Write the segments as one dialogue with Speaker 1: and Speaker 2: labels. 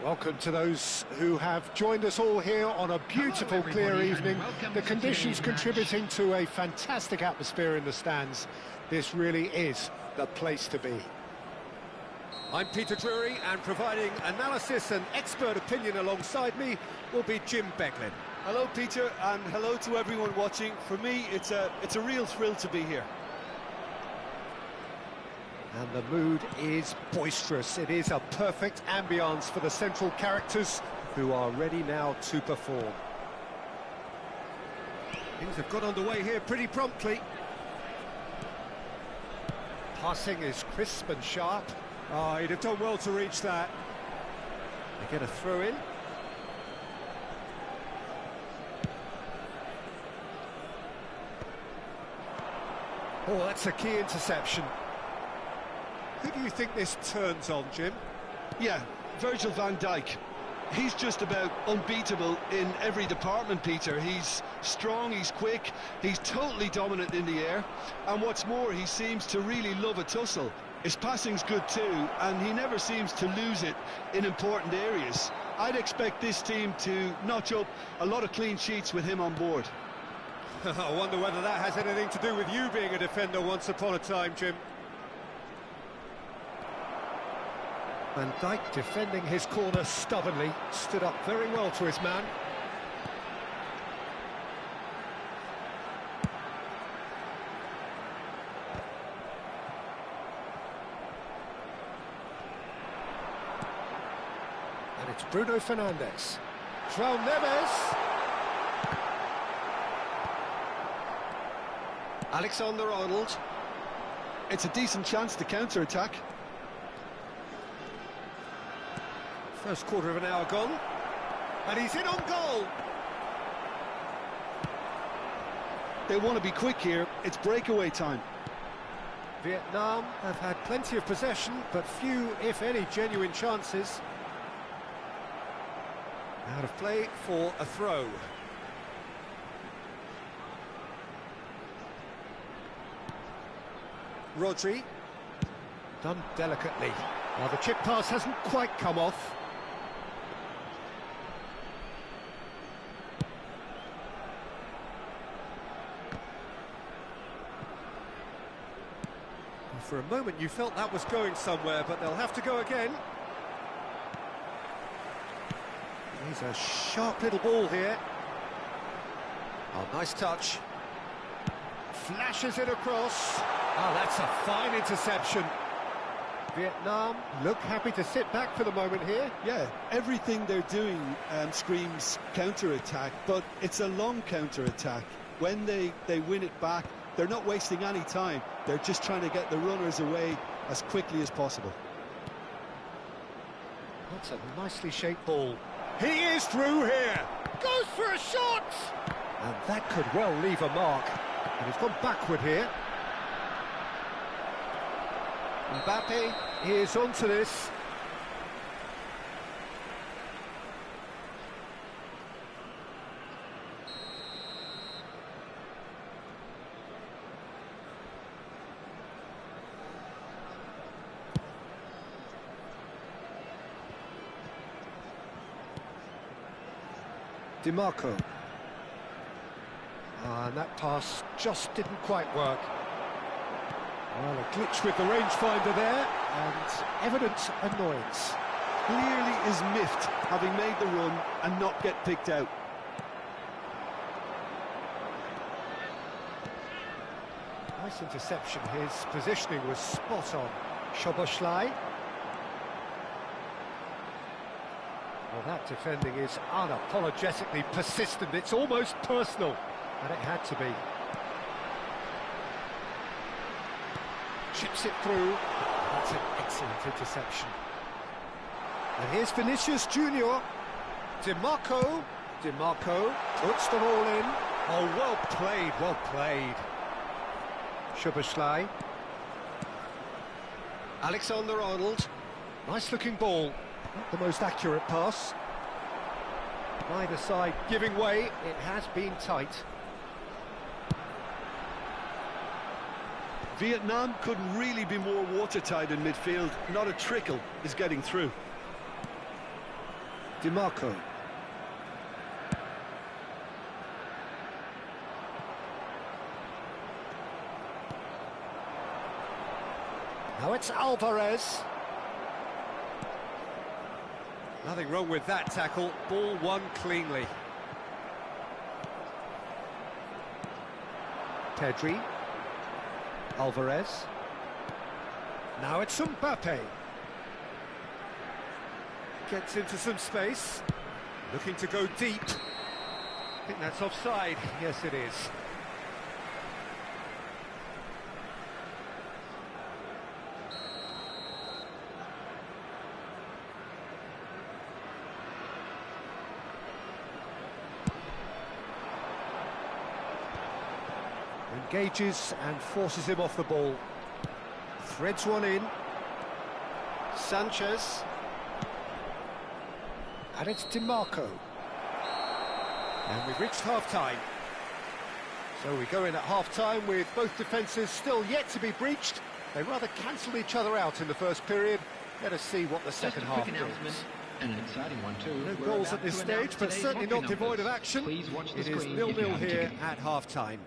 Speaker 1: Welcome to those who have joined us all here on a beautiful, clear evening. The conditions contributing to a fantastic atmosphere in the stands. This really is the place to be. I'm Peter Drury, and providing analysis and expert opinion alongside me will be Jim Beglin.
Speaker 2: Hello, Peter, and hello to everyone watching. For me, it's a real thrill to be here.
Speaker 1: And the mood is boisterous. It is a perfect ambience for the central characters who are ready now to perform. Things have got underway here pretty promptly. Passing is crisp and sharp. Oh, he'd have done well to reach that. They get a throw in. Oh, that's a key interception. Who do you think this turns on, Jim?
Speaker 2: Yeah, Virgil van Dijk. He's just about unbeatable in every department, Peter. He's strong, he's quick, he's totally dominant in the air. And what's more, he seems to really love a tussle. His passing's good too, and he never seems to lose it in important areas. I'd expect this team to notch up a lot of clean sheets with him on board.
Speaker 1: I wonder whether that has anything to do with you being a defender once upon a time, Jim. Van Dijk defending his corner stubbornly, stood up very well to his man. And it's Bruno Fernandes. João Neves. Alexander-Arnold.
Speaker 2: It's a decent chance to counter-attack.
Speaker 1: First quarter of an hour gone, and he's in on goal.
Speaker 2: They want to be quick here, it's breakaway time.
Speaker 1: Vietnam have had plenty of possession, but few, if any, genuine chances. Out of play for a throw. Rodri, done delicately. Now the chip pass hasn't quite come off. For a moment you felt that was going somewhere, but they'll have to go again. Here's a sharp little ball here. Oh, nice touch. Flashes it across. Oh, that's a fine interception. Vietnam look happy to sit back for the moment here.
Speaker 2: Yeah, everything they're doing screams counter-attack, but it's a long counter-attack. When they win it back, they're not wasting any time. They're just trying to get the runners away as quickly as possible.
Speaker 1: That's a nicely shaped ball. He is through here. Goes for a shot. And that could well leave a mark. And he's gone backward here. Mbappe is onto this. DiMarco. And that pass just didn't quite work. Well, a glitch with the rangefinder there, and evident annoyance.
Speaker 2: Clearly is miffed, having made the run and not get picked out.
Speaker 1: Nice interception, his positioning was spot on. Szoboszlai. Well, that defending is unapologetically persistent, it's almost personal, and it had to be. Chips it through. That's an excellent interception. And here's Vinicius Junior. DiMarco. DiMarco puts them all in. Oh, well played, well played. Szoboszlai. Alexander-Arnold. Nice looking ball. Not the most accurate pass. Neither side giving way. It has been tight.
Speaker 2: Vietnam couldn't really be more watertight in midfield. Not a trickle is getting through.
Speaker 1: DiMarco. Now it's Alvarez. Nothing wrong with that tackle. Ball won cleanly. Pedri. Alvarez. Now it's Mbappe. Gets into some space. Looking to go deep. I think that's offside. Yes, it is. Engages and forces him off the ball. Threads one in. Sanchez. And it's DiMarco. And we've reached half-time. So we go in at half-time with both defences still yet to be breached. They rather cancelled each other out in the first period. Let us see what the second half brings.
Speaker 3: And an exciting one too.
Speaker 1: No goals at this stage, but certainly not devoid of action.
Speaker 3: Please watch the
Speaker 1: It is
Speaker 3: screen
Speaker 1: 0-0 here at half-time.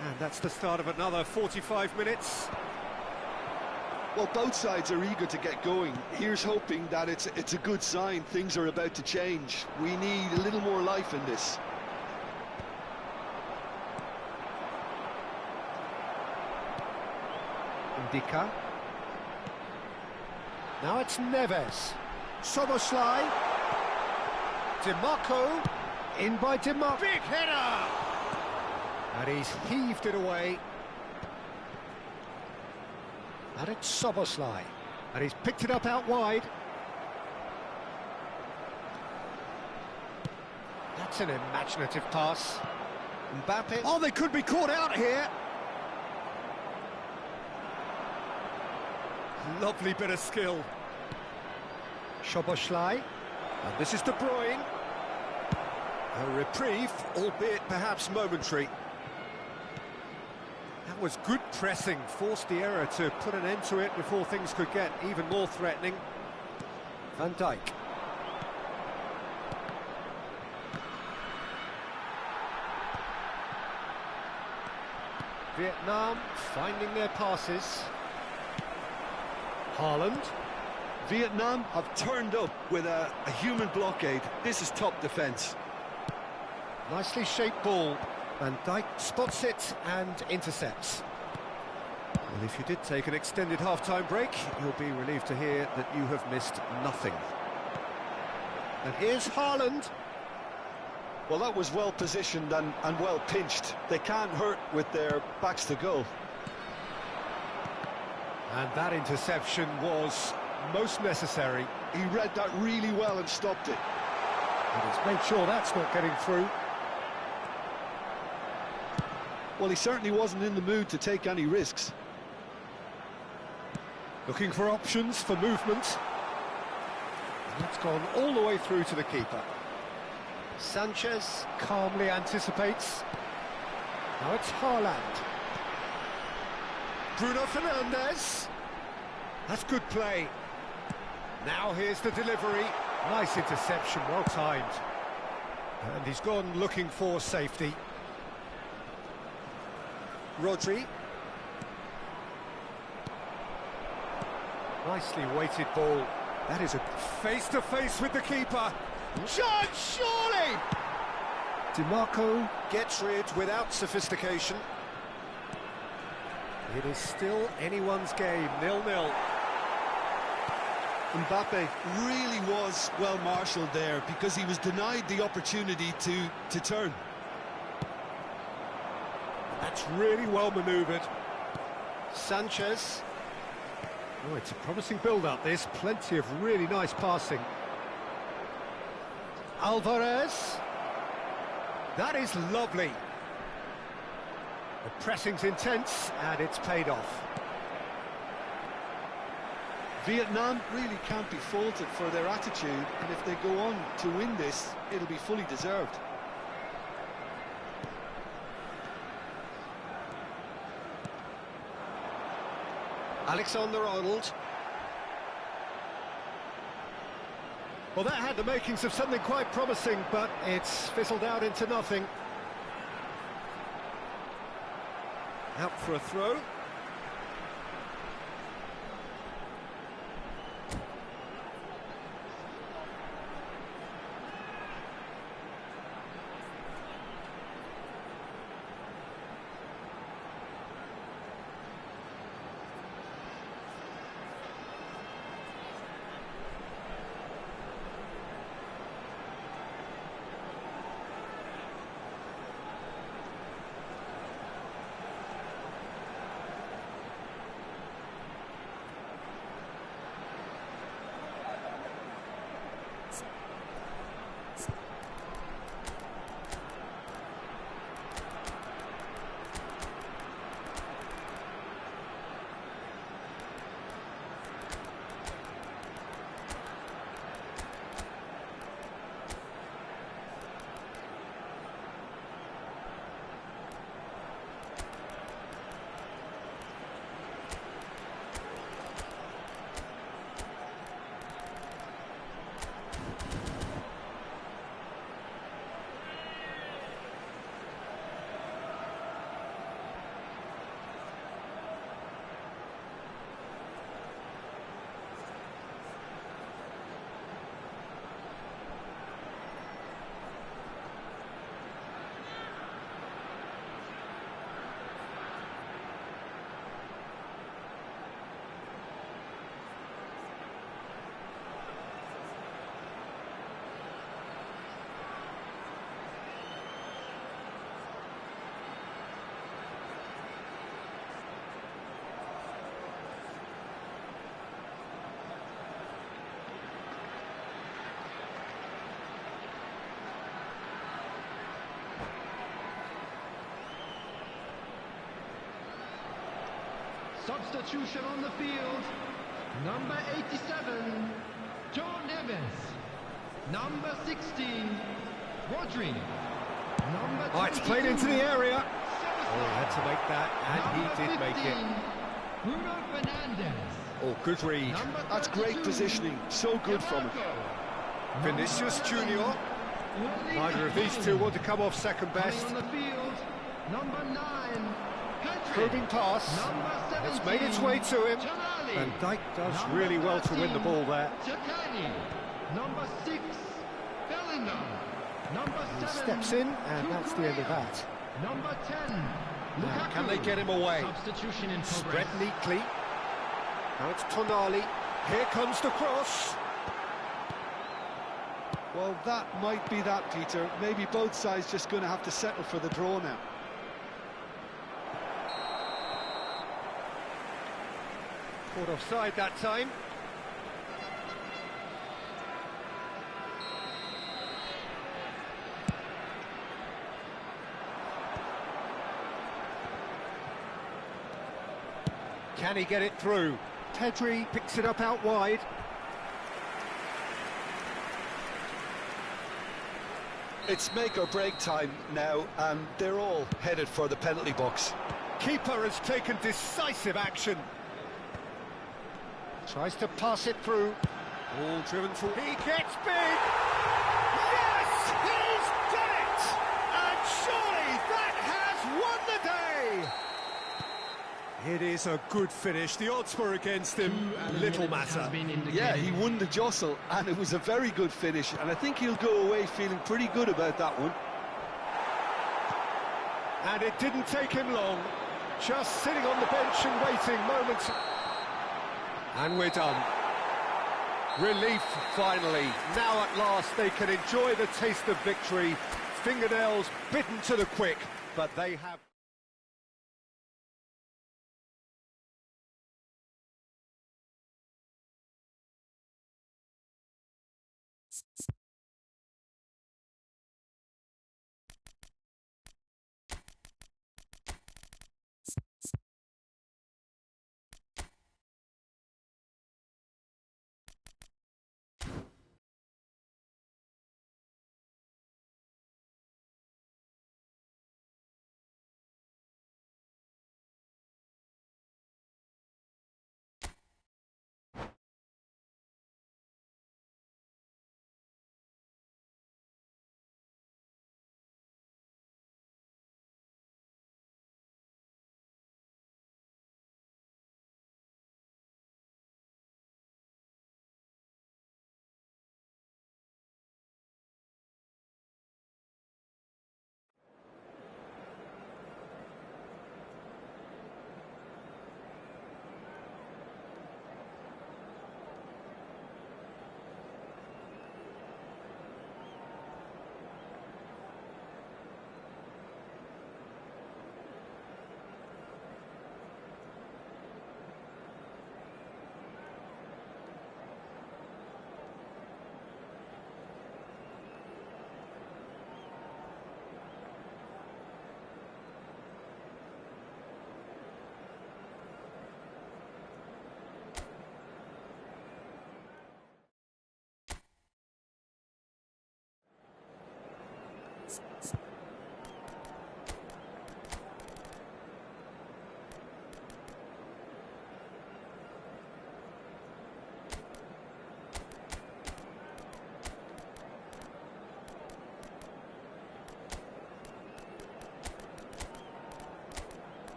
Speaker 1: And that's the start of another 45 minutes.
Speaker 2: Well, both sides are eager to get going. Here's hoping that it's a good sign. Things are about to change. We need a little more life in this.
Speaker 1: Indica. Now it's Neves. Szoboszlai. DiMarco. In by DiMarco. Big header! And he's heaved it away. And it's Szoboszlai. And he's picked it up out wide. That's an imaginative pass. Mbappe. Oh, they could be caught out here. Lovely bit of skill. Szoboszlai. And this is De Bruyne. A reprieve, albeit perhaps momentary. That was good pressing, forced the error to put an end to it before things could get even more threatening. Van Dijk. Vietnam finding their passes. Haaland.
Speaker 2: Vietnam have turned up with a human blockade. This is top defence.
Speaker 1: Nicely shaped ball. Van Dijk spots it and intercepts. Well, if you did take an extended half-time break, you'll be relieved to hear that you have missed nothing. And here's Haaland.
Speaker 2: Well, that was well positioned and well pinched. They can't hurt with their backs to goal.
Speaker 1: And that interception was most necessary.
Speaker 2: He read that really well and stopped it.
Speaker 1: And he's made sure that's not getting through.
Speaker 2: Well, he certainly wasn't in the mood to take any risks.
Speaker 1: Looking for options for movement. And that's gone all the way through to the keeper. Sanchez calmly anticipates. Now it's Haaland. Bruno Fernandes. That's good play. Now here's the delivery. Nice interception, well timed. And he's gone looking for safety. Rodri. Nicely weighted ball. That is a face-to-face with the keeper. Shot, surely! DiMarco gets rid without sophistication. It is still anyone's game, 0-0.
Speaker 2: Mbappe really was well marshalled there because he was denied the opportunity to turn.
Speaker 1: That's really well manoeuvred. Sanchez. Oh, it's a promising build-up, this. Plenty of really nice passing. Alvarez. That is lovely. The pressing's intense, and it's paid off.
Speaker 2: Vietnam really can't be faulted for their attitude, and if they go on to win this, it'll be fully deserved.
Speaker 1: Alexander-Arnold. Well, that had the makings of something quite promising, but it's fizzled out into nothing. Out for a throw.
Speaker 3: Substitution on the field. Number 87, Joe Neves. Number 16, Rodri. Number 22,
Speaker 1: Oh, it's played into the area. Oh, he had to make that, and he did make it.
Speaker 3: Bruno Fernandes.
Speaker 1: Oh, good read.
Speaker 2: That's great positioning, so good from him.
Speaker 1: Vinicius Junior. Neither of these two want to come off second best.
Speaker 3: On the field, number 9, Pedri.
Speaker 1: Probing pass.
Speaker 3: Number 17,
Speaker 1: It's made its way to him.
Speaker 3: Tonali.
Speaker 1: Van Dijk does
Speaker 3: Number
Speaker 1: really well to win the
Speaker 3: 13,
Speaker 1: ball there.
Speaker 3: Chakani. Number 6, Bellingham. Number 7,
Speaker 1: Steps in, and that's the end of that.
Speaker 3: Number 10,
Speaker 1: Now,
Speaker 3: Lukaku.
Speaker 1: can they get him away?
Speaker 3: Substitution in
Speaker 1: Spread
Speaker 3: progress.
Speaker 1: neatly. Now it's Tonali. Here comes the cross.
Speaker 2: Well, that might be that, Peter. Maybe both sides just going to have to settle for the draw now.
Speaker 1: Caught offside that time. Can he get it through? Pedri picks it up out wide.
Speaker 2: It's make or break time now, and they're all headed for the penalty box.
Speaker 1: Keeper has taken decisive action. Tries to pass it through. All driven for. He gets big. Yes, he's done it! And surely that has won the day. It is a good finish. The odds were against him. Little matter.
Speaker 2: Yeah, he won the jostle, and it was a very good finish, and I think he'll go away feeling pretty good about that one.
Speaker 1: And it didn't take him long. Just sitting on the bench and waiting moments. And we're done. Relief, finally. Now at last they can enjoy the taste of victory. Fingernails bitten to the quick, but they have...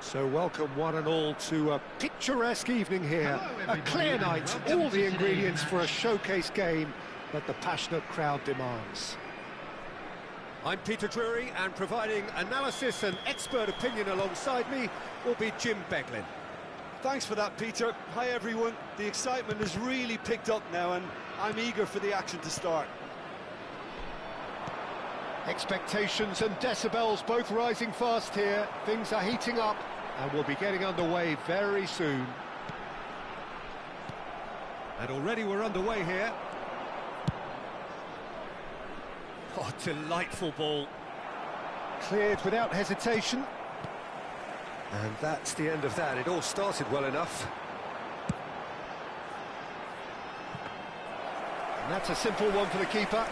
Speaker 1: So welcome one and all to a picturesque evening here, a clear night, all the ingredients for a showcase game that the passionate crowd demands. I'm Peter Drury, and providing analysis and expert opinion alongside me will be Jim Beglin.
Speaker 2: Thanks for that, Peter. Hi, everyone. The excitement has really picked up now, and I'm eager for the action to start.
Speaker 1: Expectations and decibels both rising fast here. Things are heating up, and we'll be getting underway very soon. And already we're underway here. Oh, delightful ball. Cleared without hesitation. And that's the end of that. It all started well enough. And that's a simple one for the keeper.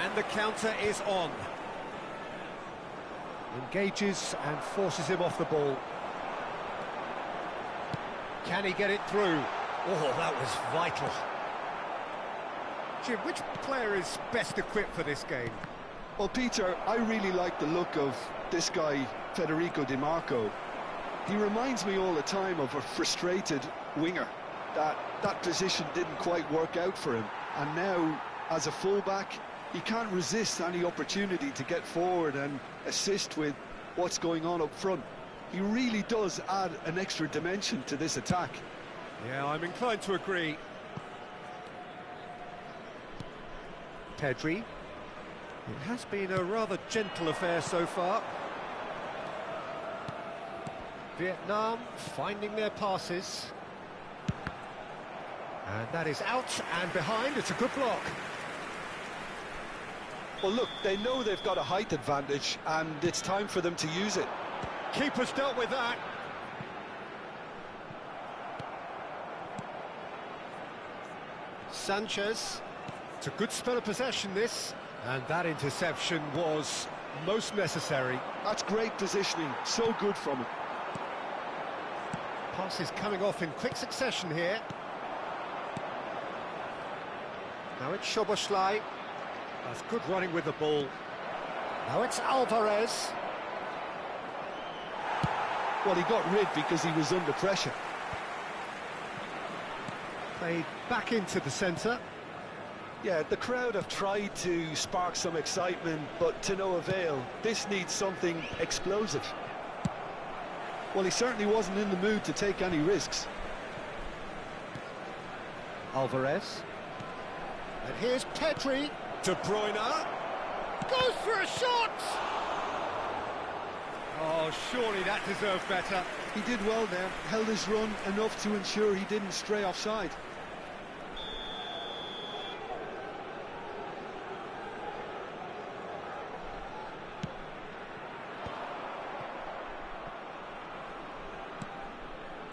Speaker 1: And the counter is on. Engages and forces him off the ball. Can he get it through? Oh, that was vital. Jim, which player is best equipped for this game?
Speaker 2: Well, Peter, I really like the look of this guy, Federico Di Marco. He reminds me all the time of a frustrated winger. That position didn't quite work out for him. And now, as a fullback, he can't resist any opportunity to get forward and assist with what's going on up front. He really does add an extra dimension to this attack.
Speaker 1: Yeah, I'm inclined to agree. Pedri. It has been a rather gentle affair so far. Vietnam finding their passes. And that is out and behind. It's a good block.
Speaker 2: Well, look, they know they've got a height advantage, and it's time for them to use it.
Speaker 1: Keeper's dealt with that. Sanchez. It's a good spell of possession, this. And that interception was most necessary.
Speaker 2: That's great positioning, so good from him.
Speaker 1: Passes coming off in quick succession here. Now it's Szoboszlai. That's good running with the ball. Now it's Alvarez.
Speaker 2: Well, he got rid because he was under pressure.
Speaker 1: Played back into the centre.
Speaker 2: Yeah, the crowd have tried to spark some excitement, but to no avail. This needs something explosive. Well, he certainly wasn't in the mood to take any risks.
Speaker 1: Alvarez. And here's Pedri. De Bruyne. Goes for a shot! Oh, surely that deserved better.
Speaker 2: He did well there, held his run enough to ensure he didn't stray offside.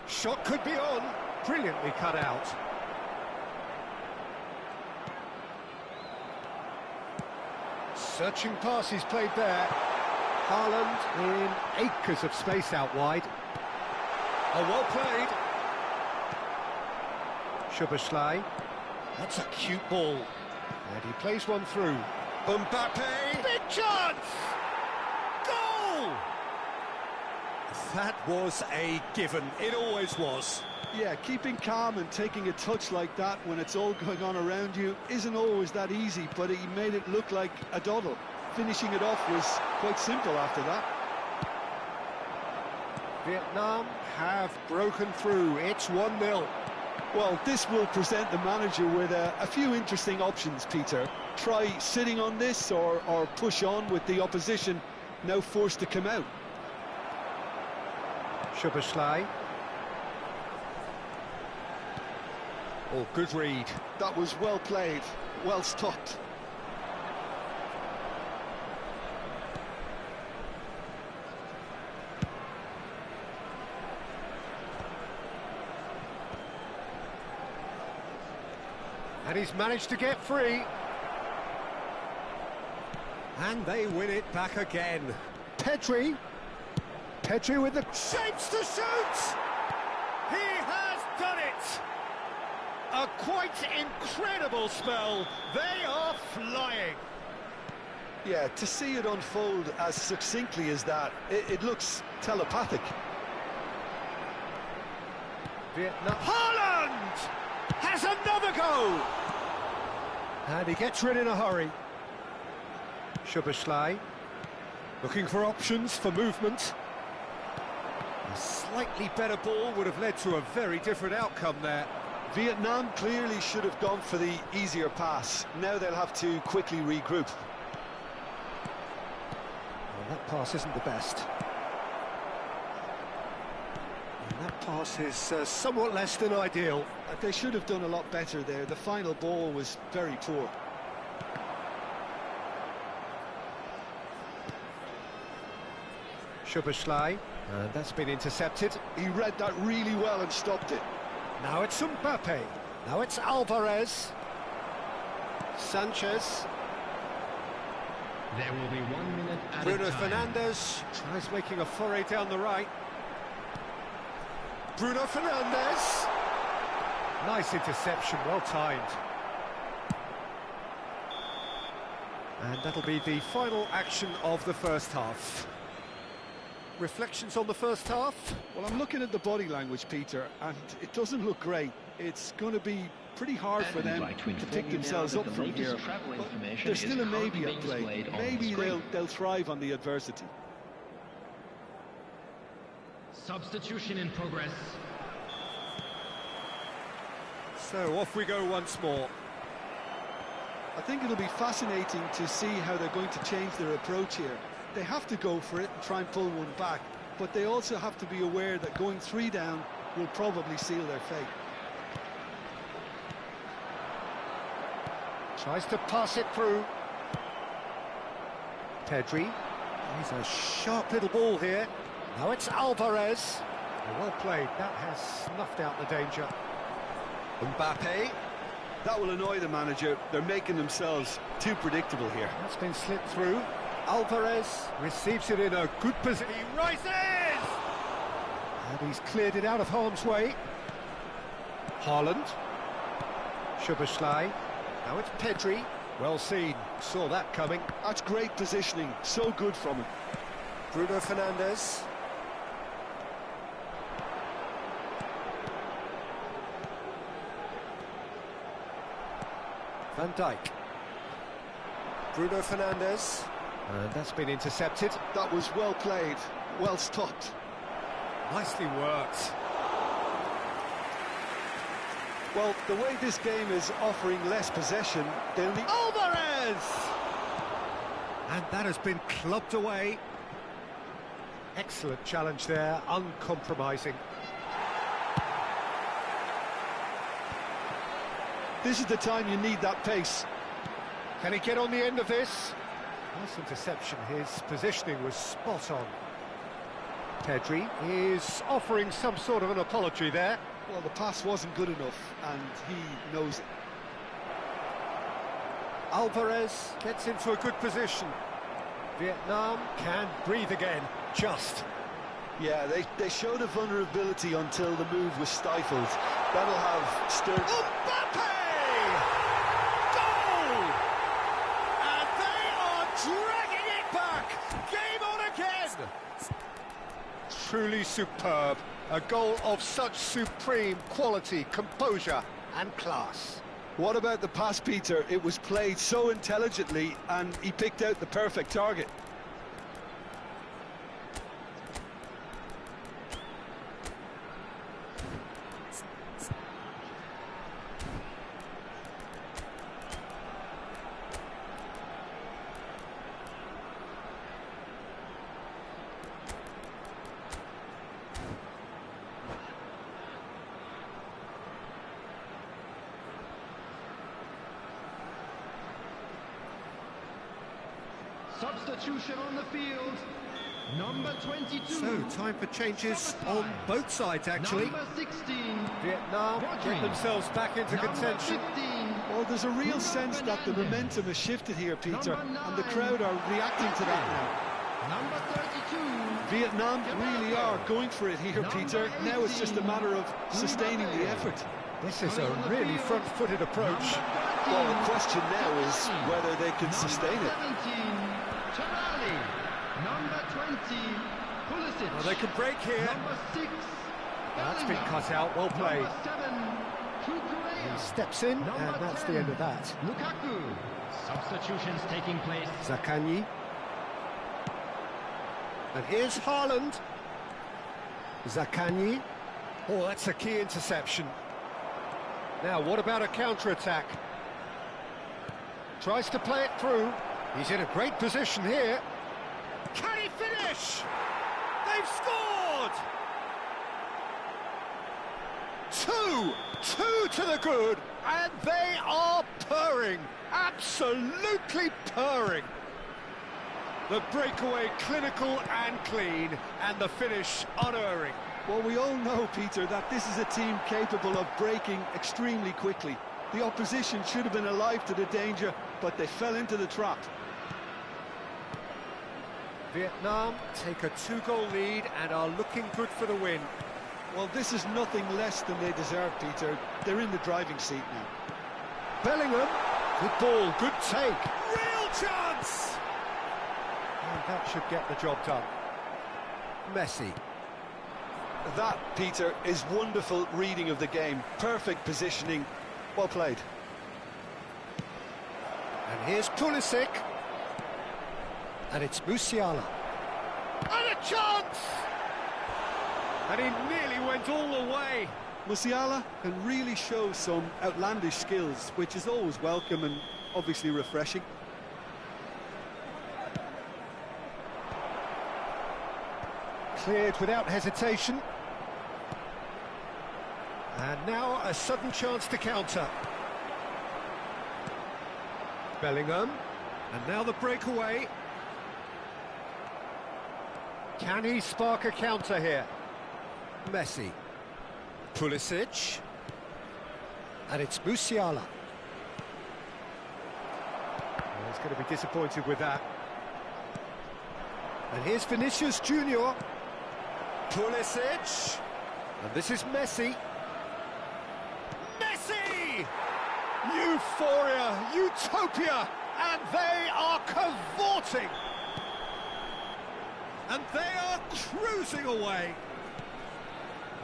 Speaker 1: Shot could be on. Brilliantly cut out. Searching passes played there. Haaland in acres of space out wide. Oh, well played. Szoboszlai. That's a cute ball. And he plays one through. Mbappe. Big chance! Goal! That was a given. It always was.
Speaker 2: Yeah, keeping calm and taking a touch like that when it's all going on around you isn't always that easy, but he made it look like a doddle. Finishing it off was quite simple after that.
Speaker 1: Vietnam have broken through. It's 1-0.
Speaker 2: Well, this will present the manager with a few interesting options, Peter. Try sitting on this or push on with the opposition now forced to come out.
Speaker 1: Szoboszlai. Oh, good read.
Speaker 2: That was well played, well stopped.
Speaker 1: And he's managed to get free. And they win it back again. Pedri. Pedri with the shapes to shoot! He has done it! A quite incredible spell. They are flying.
Speaker 2: Yeah, to see it unfold as succinctly as that, it looks telepathic.
Speaker 1: Vietnam. Haaland has another go! And he gets rid in a hurry. Szoboszlai looking for options for movement. A slightly better ball would have led to a very different outcome there.
Speaker 2: Vietnam clearly should have gone for the easier pass. Now they'll have to quickly regroup.
Speaker 1: Well, that pass isn't the best. And that pass is somewhat less than ideal.
Speaker 2: They should have done a lot better there. The final ball was very poor.
Speaker 1: Szoboszlai, and that's been intercepted.
Speaker 2: He read that really well and stopped it.
Speaker 1: Now it's Mbappe. Now it's Alvarez. Sanchez.
Speaker 3: There will be 1 minute at
Speaker 1: Bruno
Speaker 3: a time.
Speaker 1: Fernandes tries making a foray down the right. Bruno Fernandes. Nice interception, well timed. And that'll be the final action of the first half. Reflections on the first half?
Speaker 2: Well, I'm looking at the body language, Peter, and it doesn't look great. It's going to be pretty hard for them to pick themselves up from here. But there's still a maybe at play. Maybe they'll thrive on the adversity.
Speaker 3: Substitution in progress.
Speaker 1: So off we go once more.
Speaker 2: I think it'll be fascinating to see how they're going to change their approach here. They have to go for it and try and pull one back, but they also have to be aware that going 3 down will probably seal their fate.
Speaker 1: Tries to pass it through. Pedri. He's a sharp little ball here. Now it's Alvarez. Well played. That has snuffed out the danger. Mbappe.
Speaker 2: That will annoy the manager. They're making themselves too predictable here.
Speaker 1: That's been slipped through. Alvarez receives it in a good position. He rises! And he's cleared it out of harm's way. Haaland. Szoboszlai. Now it's Pedri. Well seen. Saw that coming.
Speaker 2: That's great positioning. So good from him.
Speaker 1: Bruno Fernandes. Van Dijk. Bruno Fernandes. And that's been intercepted.
Speaker 2: That was well played, well stopped.
Speaker 1: Nicely worked.
Speaker 2: Well, the way this game is offering less possession, they'll need...
Speaker 1: Alvarez! And that has been clubbed away. Excellent challenge there, uncompromising.
Speaker 2: This is the time you need that pace.
Speaker 1: Can he get on the end of this? Nice interception, his positioning was spot on. Pedri is offering some sort of an apology there.
Speaker 2: Well, the pass wasn't good enough, and he knows it.
Speaker 1: Alvarez gets into a good position. Vietnam can breathe again, just.
Speaker 2: Yeah, they showed a vulnerability until the move was stifled. That'll have stirred...
Speaker 1: Mbappe! Goal! And they are dragging it back! Game on again! Truly superb. A goal of such supreme quality, composure and class.
Speaker 2: What about the pass, Peter? It was played so intelligently, and he picked out the perfect target.
Speaker 3: Substitution on the field. Number 22.
Speaker 1: So, time for changes on both sides, actually.
Speaker 3: Number 16.
Speaker 1: Vietnam get themselves back into contention.
Speaker 3: 15.
Speaker 2: Well, there's a real sense that the momentum has shifted here, Peter, and the crowd are reacting to that now.
Speaker 3: Number 32.
Speaker 2: Vietnam really are going for it here, Peter. Now it's just a matter of sustaining the effort.
Speaker 1: This is a really front-footed approach.
Speaker 2: Well, the question now is whether they can sustain it.
Speaker 3: 17. Charali. Number 20. Pulisic.
Speaker 1: Well, they can break here.
Speaker 3: Number 6.
Speaker 1: That's been cut out, well played.
Speaker 3: Number 7. Cucurella.
Speaker 1: He steps in, and that's the end of that.
Speaker 3: Lukaku. Substitutions taking place.
Speaker 1: Zaccagni. And here's Haaland. Zaccagni. Oh, that's a key interception. Now, what about a counter-attack? Tries to play it through. He's in a great position here. Can he finish? They've scored! Two to the good, and they are purring. Absolutely purring. The breakaway clinical and clean, and the finish unerring.
Speaker 2: Well, we all know, Peter, that this is a team capable of breaking extremely quickly. The opposition should have been alive to the danger, but they fell into the trap.
Speaker 1: Vietnam take a 2-goal lead and are looking good for the win.
Speaker 2: Well, this is nothing less than they deserve, Peter. They're in the driving seat now.
Speaker 1: Bellingham, good ball, good take. Real chance! And that should get the job done. Messi.
Speaker 2: That, Peter, is wonderful reading of the game. Perfect positioning. Well played.
Speaker 1: And here's Pulisic. And it's Musiala. And a chance! And he nearly went all the way.
Speaker 2: Musiala can really show some outlandish skills, which is always welcome and obviously refreshing.
Speaker 1: Cleared without hesitation. And now a sudden chance to counter. Bellingham. And now the breakaway. Can he spark a counter here? Messi. Pulisic. And it's Musiala. Well, he's going to be disappointed with that. And here's Vinicius Junior. Pulisic. And this is Messi. Messi! Euphoria, utopia, and they are cavorting. And they are cruising away.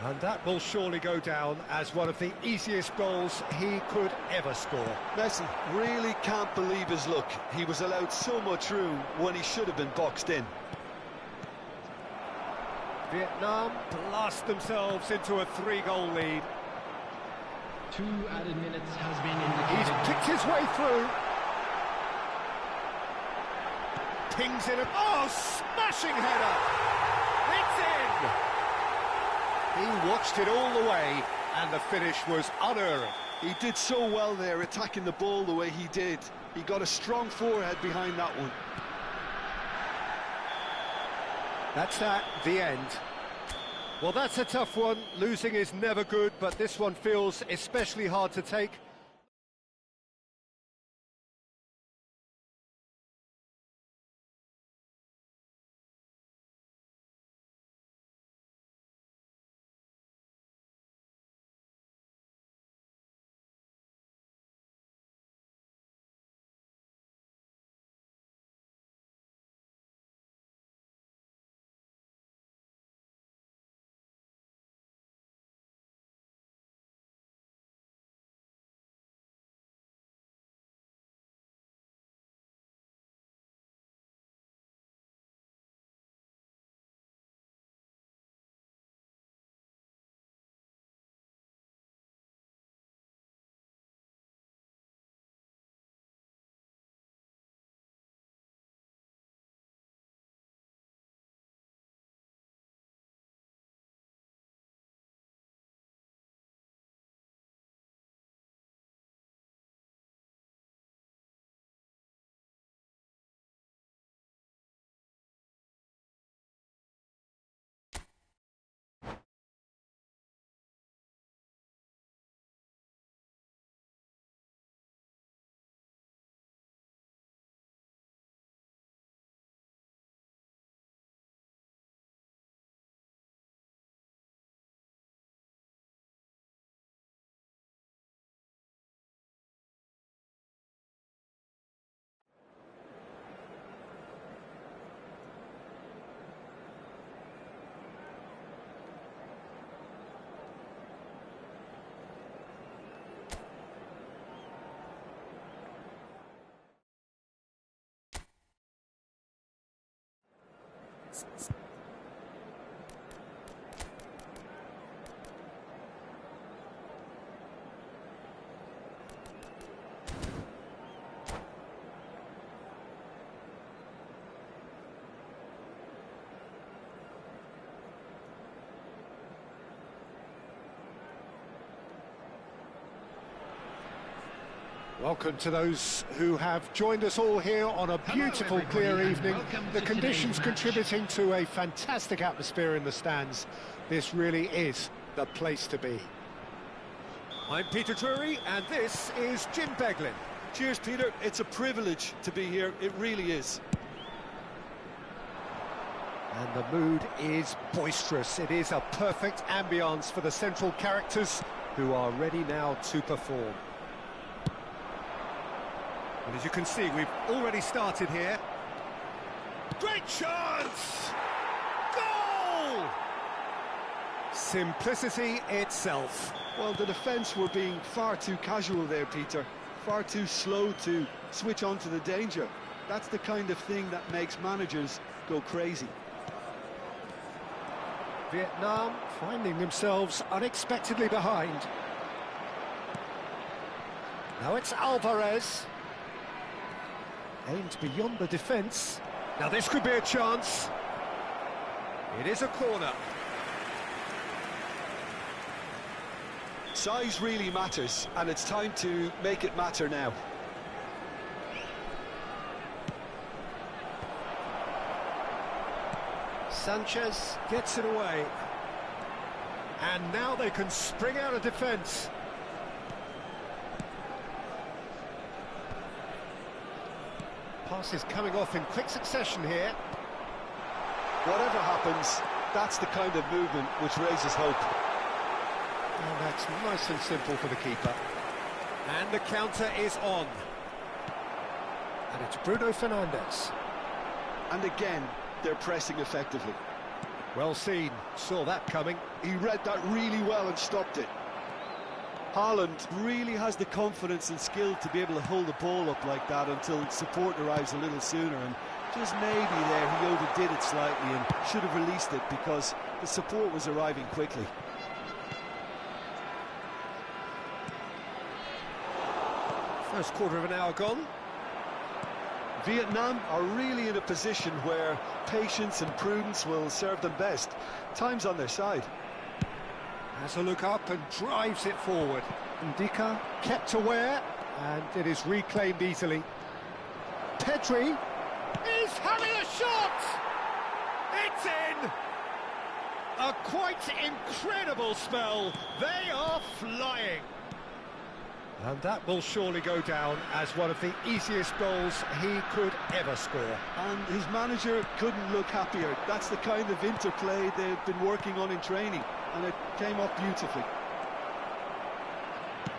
Speaker 1: And that will surely go down as one of the easiest goals he could ever score.
Speaker 2: Messi really can't believe his luck. He was allowed so much room when he should have been boxed in.
Speaker 1: Vietnam blast themselves into a 3-goal lead.
Speaker 3: 2 added minutes has been indicated.
Speaker 1: He's picked his way through. Pings in a... Oh, smashing header! It's in! He watched it all the way, and the finish was unerring.
Speaker 2: He did so well there, attacking the ball the way he did. He got a strong forehead behind that one.
Speaker 1: That's that, the end. Well, that's a tough one. Losing is never good, but this one feels especially hard to take. Welcome to those who have joined us all here on a beautiful, clear evening. The conditions contributing to a fantastic atmosphere in the stands. This really is the place to be. I'm Peter Drury, and this is Jim Beglin.
Speaker 2: Cheers, Peter. It's a privilege to be here. It really is.
Speaker 1: And the mood is boisterous. It is a perfect ambience for the central characters who are ready now to perform. And as you can see, we've already started here. Great chance! Goal! Simplicity itself.
Speaker 2: Well, the defence were being far too casual there, Peter. Far too slow to switch on to the danger. That's the kind of thing that makes managers go crazy.
Speaker 1: Vietnam finding themselves unexpectedly behind. Now it's Alvarez. Aimed beyond the defence. Now this could be a chance. It is a corner.
Speaker 2: Size really matters, and it's time to make it matter now.
Speaker 1: Sanchez gets it away. And now they can spring out of defence. Passes coming off in quick succession here.
Speaker 2: Whatever happens, that's the kind of movement which raises hope.
Speaker 1: And that's nice and simple for the keeper. And the counter is on. And it's Bruno Fernandes.
Speaker 2: And again, they're pressing effectively.
Speaker 1: Well seen, saw that coming.
Speaker 2: He read that really well and stopped it.
Speaker 4: Haaland really has the confidence and skill to be able to hold the ball up like that until support arrives a little sooner, and just maybe there he overdid it slightly and should have released it because the support was arriving quickly.
Speaker 1: First quarter of an hour gone.
Speaker 2: Vietnam are really in a position where patience and prudence will serve them best. Time's on their side.
Speaker 1: Has a look up and drives it forward. Ndika kept aware, and it is reclaimed easily. Pedri is having a shot! It's in! A quite incredible spell. They are flying. And that will surely go down as one of the easiest goals he could ever score.
Speaker 2: And his manager couldn't look happier. That's the kind of interplay they've been working on in training, and it came off beautifully.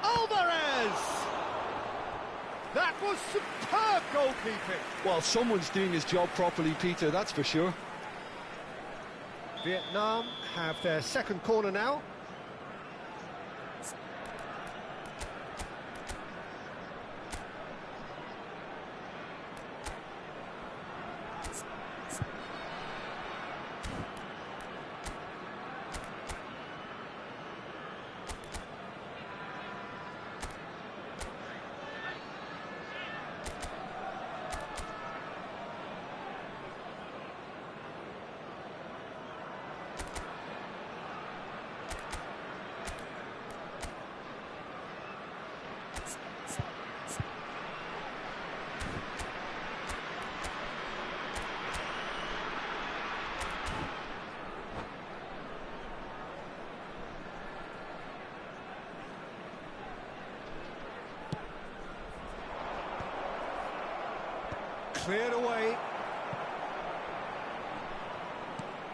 Speaker 1: Alvarez! That was superb goalkeeping.
Speaker 2: Well, someone's doing his job properly, Peter, that's for sure.
Speaker 1: Vietnam have their second corner now. Cleared away.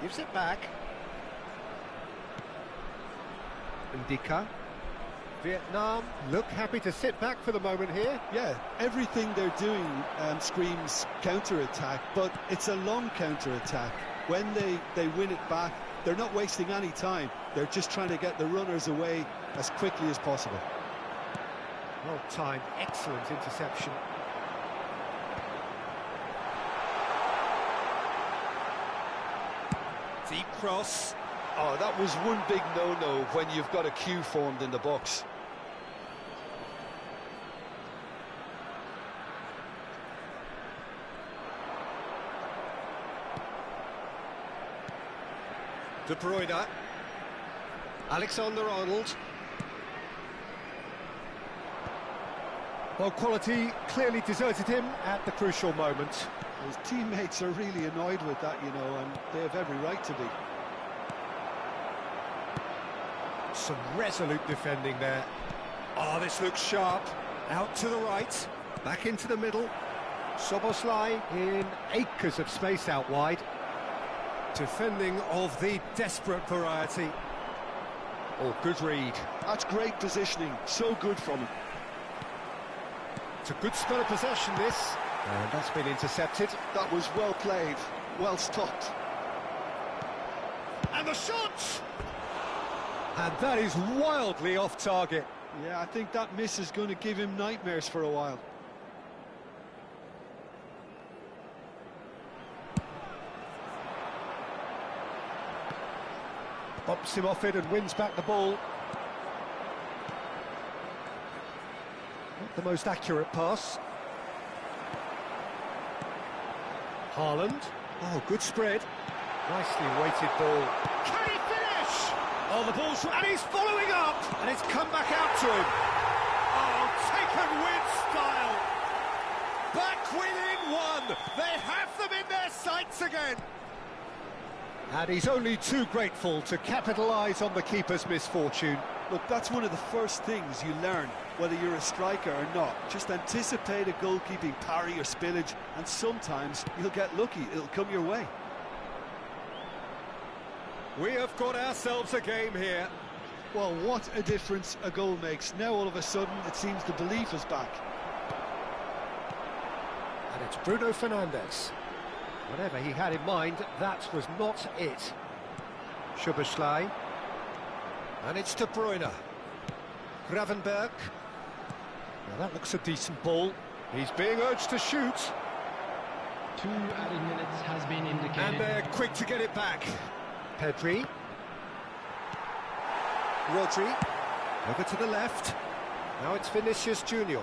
Speaker 1: Gives it back. Ndika. Vietnam look happy to sit back for the moment here.
Speaker 2: Yeah, everything they're doing screams counter-attack, but it's a long counter-attack. When they win it back, they're not wasting any time. They're just trying to get the runners away as quickly as possible.
Speaker 1: Well timed, excellent interception. Deep cross.
Speaker 2: Oh, that was one big no-no when you've got a queue formed in the box.
Speaker 1: De Bruyne. Alexander-Arnold. Well, quality clearly deserted him at the crucial moment.
Speaker 2: His teammates are really annoyed with that, you know, and they have every right to be.
Speaker 1: Some resolute defending there. Oh, this looks sharp. Out to the right, back into the middle. Szoboszlai in acres of space out wide. Defending of the desperate variety. Oh, good read.
Speaker 2: That's great positioning, so good from him.
Speaker 1: It's a good spell of possession, this. And that's been intercepted.
Speaker 2: That was well played, well stopped.
Speaker 1: And the shot! And that is wildly off target.
Speaker 2: Yeah, I think that miss is going to give him nightmares for a while.
Speaker 1: Bumps him off it and wins back the ball. Not the most accurate pass. Haaland. Oh, good spread. Nicely weighted ball. Can he finish? Oh, the ball's... And he's following up! And it's come back out to him. Oh, taken with style. Back within one. They have them in their sights again. And he's only too grateful to capitalise on the keeper's misfortune.
Speaker 2: Look, that's one of the first things you learn, whether you're a striker or not. Just anticipate a goalkeeping parry or spillage, and sometimes you'll get lucky, it'll come your way.
Speaker 1: We have got ourselves a game here.
Speaker 2: Well, what a difference a goal makes. Now all of a sudden it seems the belief is back.
Speaker 1: And it's Bruno Fernandes. Whatever he had in mind, that was not it. Szoboszlai. And it's De Bruyne. Gravenberch. Now that looks a decent ball. He's being urged to shoot.
Speaker 3: 2 added minutes has been indicated.
Speaker 1: And they're quick to get it back. Pedri. Rodri. Over to the left. Now it's Vinicius Junior.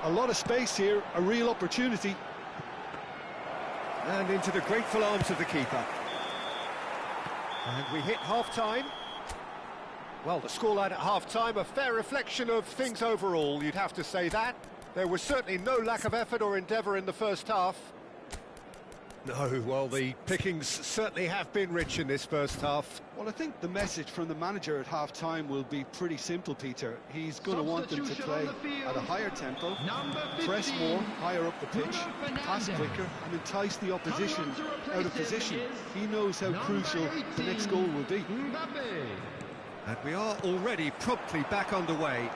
Speaker 2: A lot of space here, a real opportunity.
Speaker 1: And into the grateful arms of the keeper. And we hit half-time. Well, the scoreline at half-time, a fair reflection of things overall, you'd have to say that. There was certainly no lack of effort or endeavour in the first half. No, well, the pickings certainly have been rich in this first half.
Speaker 2: Well, I think the message from the manager at half-time will be pretty simple, Peter. He's going to want them to play at a higher tempo, press more, higher up the pitch, pass quicker, and entice the opposition out of position. He knows how crucial the next goal will be.
Speaker 1: And we are already promptly back underway.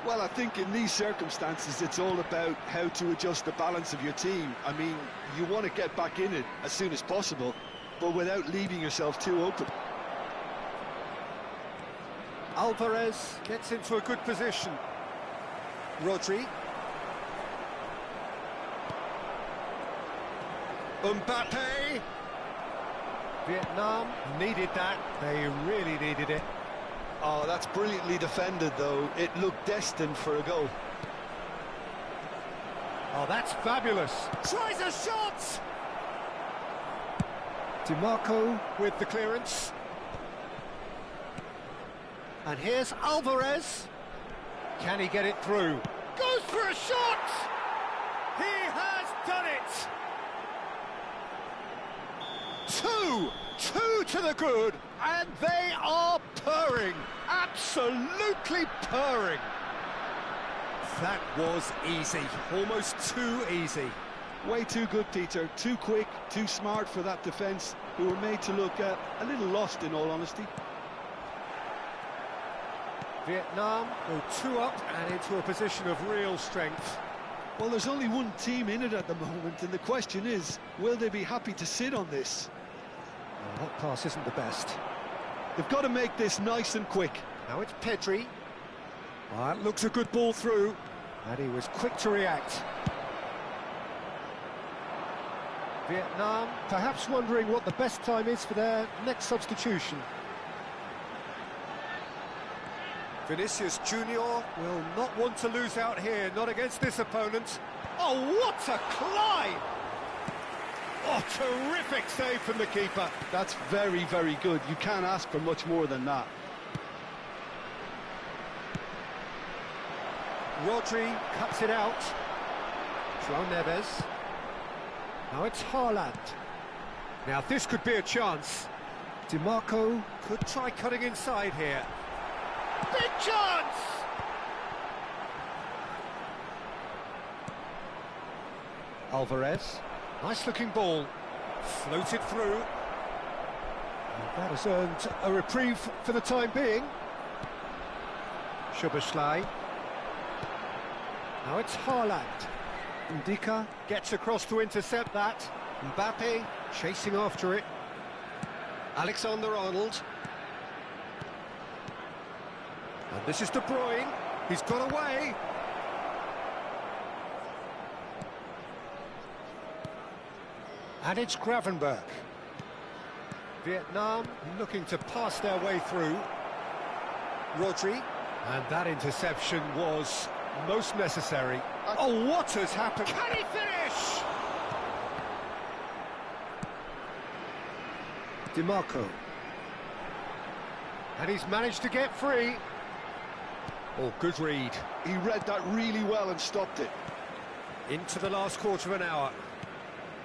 Speaker 2: Well, I think in these circumstances, it's all about how to adjust the balance of your team. I mean, you want to get back in it as soon as possible, but without leaving yourself too open.
Speaker 1: Alvarez gets into a good position. Rodri. Mbappe. Vietnam needed that. They really needed it.
Speaker 2: Oh, that's brilliantly defended, though. It looked destined for a goal.
Speaker 1: Oh, that's fabulous. Tries a shot! DiMarco with the clearance. And here's Alvarez. Can he get it through? Goes for a shot! He has done it! Two to the good, and they are purring, absolutely purring. That was easy, almost too easy.
Speaker 2: Way too good, Peter, too quick, too smart for that defence, who were made to look a little lost, in all honesty.
Speaker 1: Vietnam go 2 up and into a position of real strength.
Speaker 2: Well, there's only one team in it at the moment, and the question is, will they be happy to sit on this?
Speaker 1: Well, that pass isn't the best.
Speaker 2: They've got to make this nice and quick.
Speaker 1: Now it's Pedri. That looks a good ball through, and he was quick to react. Vietnam perhaps wondering what the best time is for their next substitution. Vinicius Junior will not want to lose out here, not against this opponent. Oh, what a climb! Oh, terrific save from the keeper.
Speaker 2: That's very, very good. You can't ask for much more than that.
Speaker 1: Rodri cuts it out. João Neves. Now it's Haaland. Now this could be a chance. DiMarco could try cutting inside here. Big chance! Alvarez. Nice looking ball. Floated through. And that has earned a reprieve for the time being. Szoboszlai. Now it's Haaland. Ndika gets across to intercept that. Mbappe chasing after it. Alexander-Arnold. And this is De Bruyne. He's got away. And it's Gravenberch. Vietnam looking to pass their way through. Rodri. And that interception was most necessary. Oh, what has happened? Can he finish? DiMarco. And he's managed to get free. Oh, good read.
Speaker 2: He read that really well and stopped it.
Speaker 1: Into the last quarter of an hour.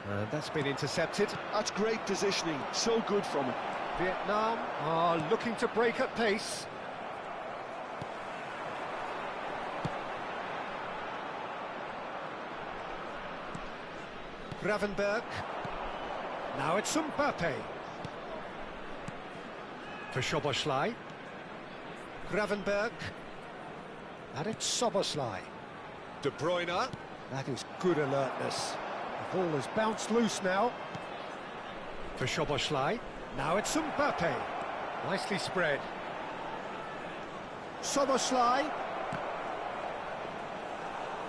Speaker 1: And that's been intercepted.
Speaker 2: That's great positioning. So good from him.
Speaker 1: Vietnam are looking to break at pace. Gravenberch. Now it's Mbappe. For Szoboszlai. Gravenberg. And it's Szoboszlai. De Bruyne. That is good alertness. The ball has bounced loose now. For Szoboszlai. Now it's Mbappe. Nicely spread. Szoboszlai.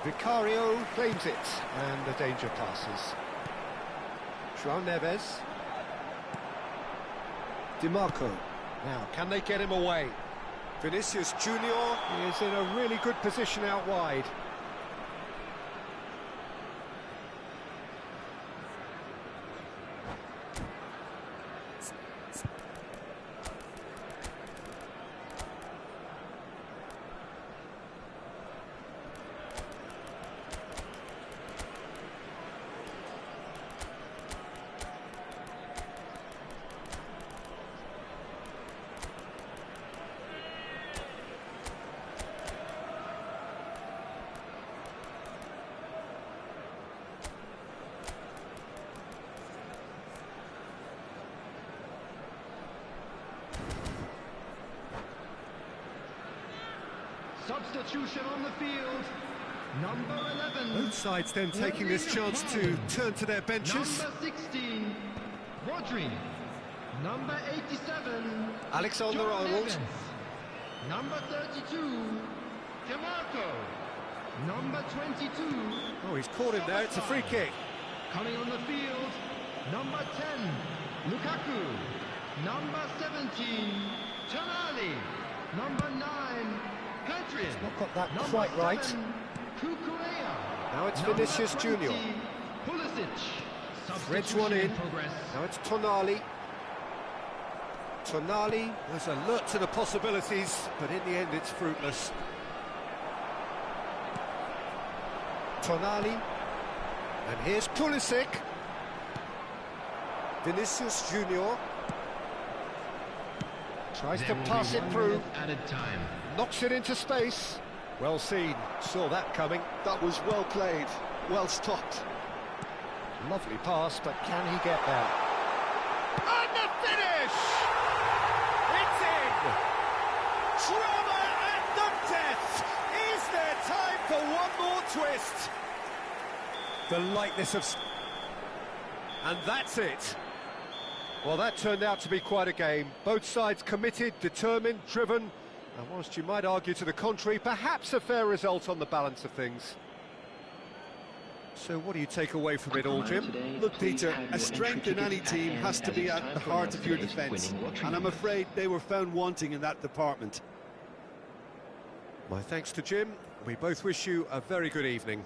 Speaker 1: Vicario claims it, and the danger passes. João Neves. Di Marco. Now, can they get him away? Vinicius Junior is in a really good position out wide.
Speaker 3: Substitution on the field. Number 11.
Speaker 1: Both sides then taking this chance to turn to their benches.
Speaker 3: Number 16, Rodri. Number 87,
Speaker 1: Alexander-Arnold.
Speaker 3: Neves. Number 32, DiMarco. Number 22.
Speaker 1: Oh, he's caught him there. It's a free kick.
Speaker 3: Coming on the field, number 10, Lukaku. Number 17, Tonali. Number 9, Pedri.
Speaker 1: Not got that
Speaker 3: Number
Speaker 1: quite right.
Speaker 3: 7, Cucurella.
Speaker 1: Now it's
Speaker 3: Number
Speaker 1: Vinicius
Speaker 3: 20,
Speaker 1: Junior.
Speaker 3: Pulisic.
Speaker 1: Threads one in.
Speaker 3: Progress.
Speaker 1: Now it's Tonali. Tonali was alert to the possibilities, but in the end it's fruitless. Tonali. And here's Pulisic. Vinicius Junior. Tries to pass it through.
Speaker 3: Added time.
Speaker 1: Knocks it into space. Well seen. Saw that coming.
Speaker 2: That was well played, well stopped.
Speaker 1: Lovely pass, but can he get there? And the finish! It's in! Drama at the death! Is there time for one more twist? The lightness of... And that's it. Well, that turned out to be quite a game. Both sides committed, determined, driven, and whilst you might argue to the contrary, perhaps a fair result on the balance of things. So what do you take away from it all, Jim?
Speaker 4: Look, Peter, a strength in any team has to be at the heart of your defence, and I'm afraid they were found wanting in that department.
Speaker 1: My thanks to Jim. We both wish you a very good evening.